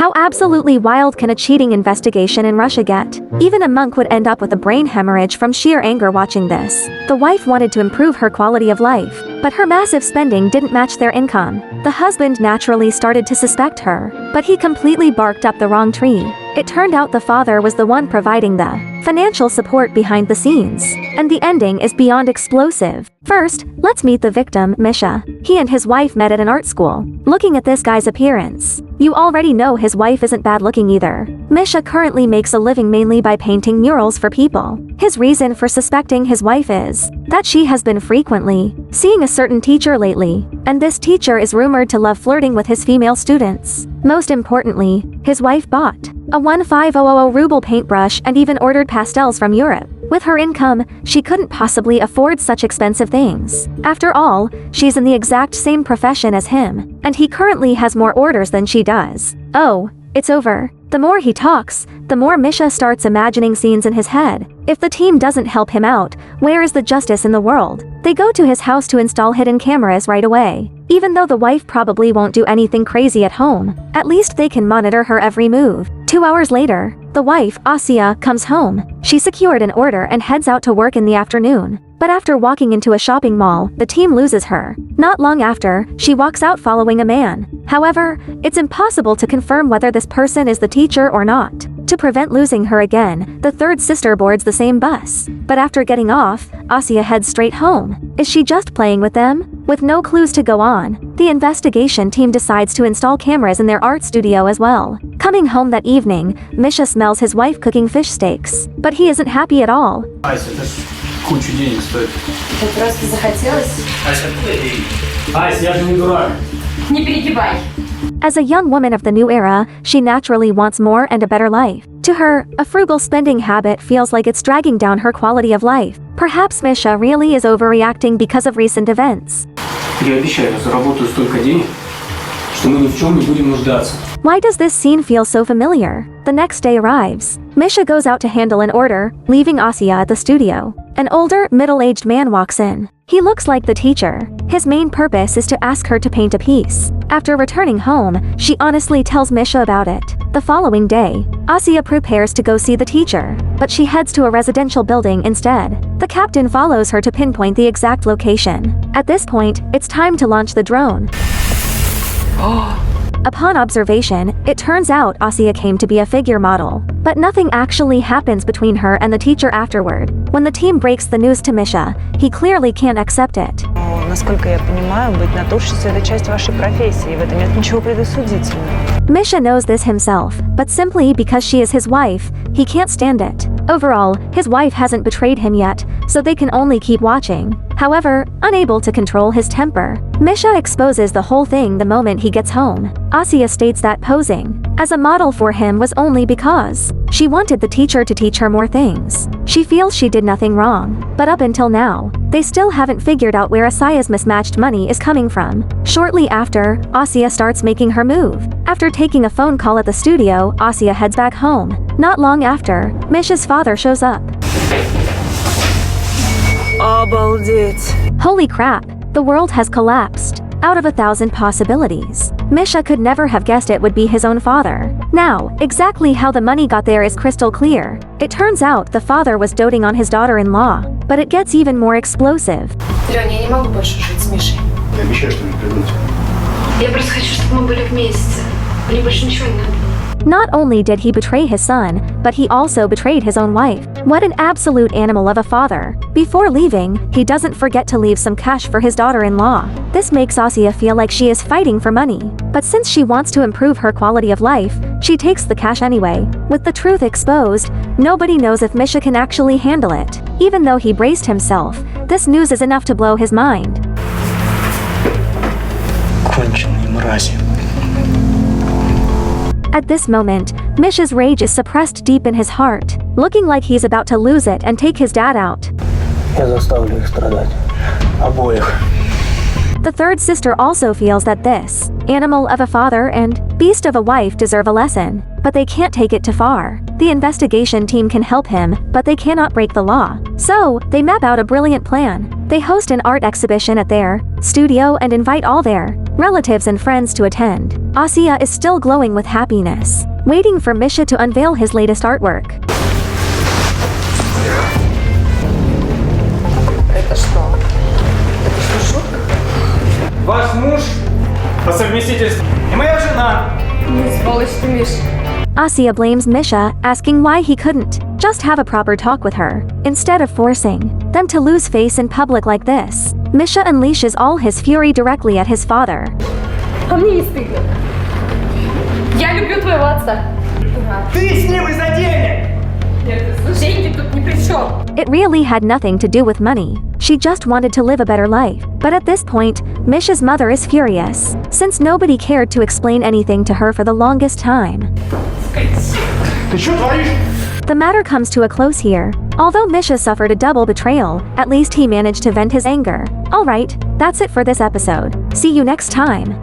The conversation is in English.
How absolutely wild can a cheating investigation in Russia get? Even a monk would end up with a brain hemorrhage from sheer anger watching this. The wife wanted to improve her quality of life, but her massive spending didn't match their income. The husband naturally started to suspect her, but he completely barked up the wrong tree. It turned out the father was the one providing the financial support behind the scenes. And the ending is beyond explosive. First, let's meet the victim, Misha. He and his wife met at an art school. Looking at this guy's appearance, you already know his wife isn't bad looking either. Misha currently makes a living mainly by painting murals for people. His reason for suspecting his wife is that she has been frequently seeing a certain teacher lately, and this teacher is rumored to love flirting with his female students. Most importantly, his wife bought a 1500 ruble paintbrush and even ordered pastels from Europe. With her income, she couldn't possibly afford such expensive things. After all, she's in the exact same profession as him, and he currently has more orders than she does. Oh, it's over. The more he talks, the more Misha starts imagining scenes in his head. If the team doesn't help him out, where is the justice in the world? They go to his house to install hidden cameras right away. Even though the wife probably won't do anything crazy at home, at least they can monitor her every move. 2 hours later, the wife, Asiya, comes home. She secured an order and heads out to work in the afternoon. But after walking into a shopping mall, the team loses her. Not long after, she walks out following a man. However, it's impossible to confirm whether this person is the teacher or not. To prevent losing her again, the third sister boards the same bus. But after getting off, Asiya heads straight home. Is she just playing with them? With no clues to go on, the investigation team decides to install cameras in their art studio as well. Coming home that evening, Misha smells his wife cooking fish steaks. But he isn't happy at all. Ася, это ж кучу денег стоит. Это просто захотелось. Ася, откуда деньги? Ася, я же не дурак. Не перегибай. As a young woman of the new era, she naturally wants more and a better life. To her, a frugal spending habit feels like it's dragging down her quality of life. Perhaps Misha really is overreacting because of recent events. Я обещаю, заработаю столько денег, что мы ни в чем не будем нуждаться. Why does this scene feel so familiar? The next day arrives. Misha goes out to handle an order, leaving Asiya at the studio. An older, middle-aged man walks in. He looks like the teacher. His main purpose is to ask her to paint a piece. After returning home, she honestly tells Misha about it. The following day, Asiya prepares to go see the teacher, but she heads to a residential building instead. The captain follows her to pinpoint the exact location. At this point, it's time to launch the drone. Upon observation, it turns out Asiya came to be a figure model. But nothing actually happens between her and the teacher afterward. When the team breaks the news to Misha, he clearly can't accept it. Насколько я понимаю, быть натурщицей – это часть вашей профессии, в этом нет ничего предосудительного. Misha knows this himself, but simply because she is his wife, he can't stand it. Overall, his wife hasn't betrayed him yet, so they can only keep watching. However, unable to control his temper, Misha exposes the whole thing the moment he gets home. Asiya states that posing as a model for him was only because she wanted the teacher to teach her more things. She feels she did nothing wrong, but up until now, they still haven't figured out where Asiya's mismatched money is coming from. Shortly after, Asiya starts making her move. After taking a phone call at the studio, Asiya heads back home. Not long after, Misha's father shows up. Обалдеть! Holy crap, the world has collapsed. Out of 1,000 possibilities, Misha could never have guessed it would be his own father. Now, exactly how the money got there is crystal clear. It turns out the father was doting on his daughter-in-law, but it gets even more explosive. Лёня, я не могу больше жить с Мишей. Я обещаю, что не приду. Я просто хочу, чтобы мы были вместе. Мне больше ничего не надо. Not only did he betray his son, but he also betrayed his own wife. What an absolute animal of a father. Before leaving, he doesn't forget to leave some cash for his daughter-in-law. This makes Asiya feel like she is fighting for money. But since she wants to improve her quality of life, she takes the cash anyway. With the truth exposed, nobody knows if Misha can actually handle it. Even though he braced himself, this news is enough to blow his mind. Конченые мрази. At this moment, Misha's rage is suppressed deep in his heart, looking like he's about to lose it and take his dad out. Я заставлю их страдать. Обоих. The third sister also feels that this animal of a father and beast of a wife deserve a lesson, but they can't take it too far. The investigation team can help him, but they cannot break the law. So, they map out a brilliant plan. They host an art exhibition at their studio and invite all their relatives and friends to attend. Asiya is still glowing with happiness, waiting for Misha to unveil his latest artwork. Ваш муж по совместительству и моя жена. Asiya blames Misha, asking why he couldn't just have a proper talk with her, instead of forcing them to lose face in public like this. Misha unleashes all his fury directly at his father. А мне не стыдно. Я люблю твоего отца. Ты с ним из-за денег! Деньги тут ни при чем. It really had nothing to do with money. She just wanted to live a better life. But at this point, Misha's mother is furious, since nobody cared to explain anything to her for the longest time. Ты что творишь? The matter comes to a close here. Although Misha suffered a double betrayal, at least he managed to vent his anger. Alright, that's it for this episode. See you next time.